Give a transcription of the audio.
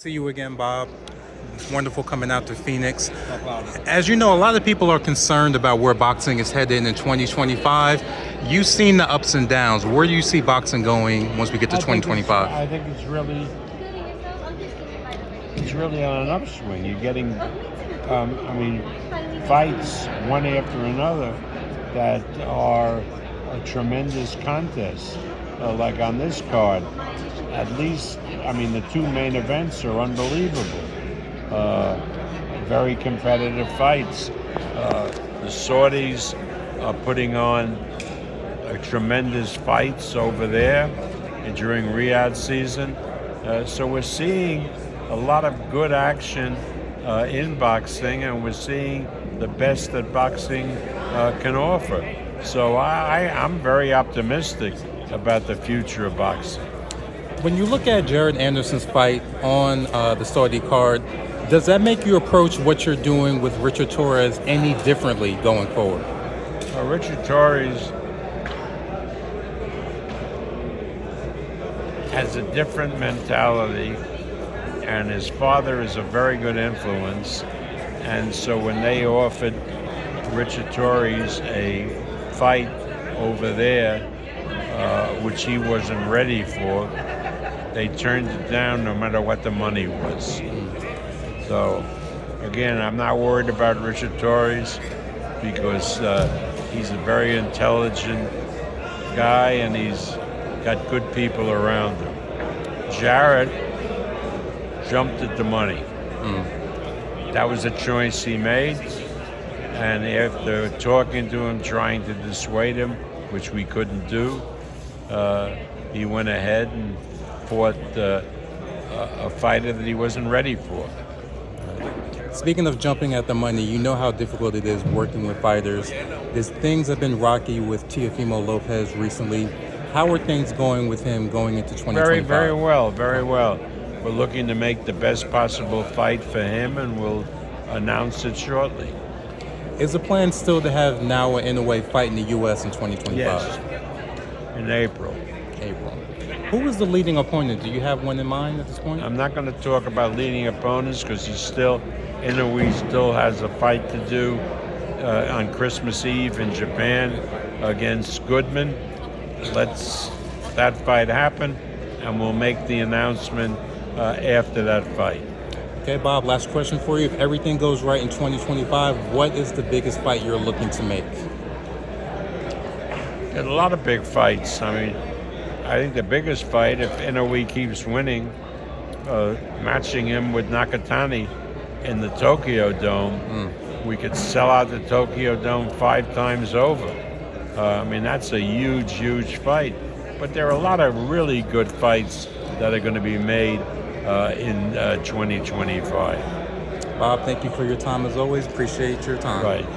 See you again, Bob. Wonderful coming out to Phoenix. No problem. As you know, a lot of people are concerned about where boxing is headed in 2025. You've seen the ups and downs. Where do you see boxing going once we get to 2025? I think it's really on an upswing. You're getting, fights one after another that are a tremendous contest. Like on this card, at least, the two main events are unbelievable. Very competitive fights. The Saudis are putting on tremendous fights over there during Riyadh season. So we're seeing a lot of good action in boxing, and we're seeing the best that boxing can offer. So I'm very optimistic about the future of boxing. When you look at Jared Anderson's fight on the Saudi card, does that make you approach what you're doing with Richard Torrez any differently going forward? Richard Torrez has a different mentality, and his father is a very good influence. And so when they offered Richard Torrez a fight over there, which he wasn't ready for, they turned it down no matter what the money was. So, again, I'm not worried about Richard Torrez because he's a very intelligent guy and he's got good people around him. Jared jumped at the money. That was a choice he made, and after talking to him, trying to dissuade him, which we couldn't do, he went ahead and fought a fighter that he wasn't ready for. Speaking of jumping at the money, you know how difficult it is working with fighters. Things have been rocky with Teofimo Lopez recently. How are things going with him going into 2025? Very, very well, very well. We're looking to make the best possible fight for him, and we'll announce it shortly. Is the plan still to have Naoya Inoue fight in the U.S. in 2025? Yes, in April. Who is the leading opponent? Do you have one in mind at this point? I'm not going to talk about leading opponents because Inoue still has a fight to do on Christmas Eve in Japan against Goodman. Let's that fight happen, and we'll make the announcement after that fight. Okay, Bob, last question for you. If everything goes right in 2025, what is the biggest fight you're looking to make? Got a lot of big fights. I think the biggest fight, if Inoue keeps winning, matching him with Nakatani in the Tokyo Dome, we could sell out the Tokyo Dome 5 times over. That's a huge, huge fight. But there are a lot of really good fights that are going to be made in 2025. Bob, thank you for your time as always. Appreciate your time. Right.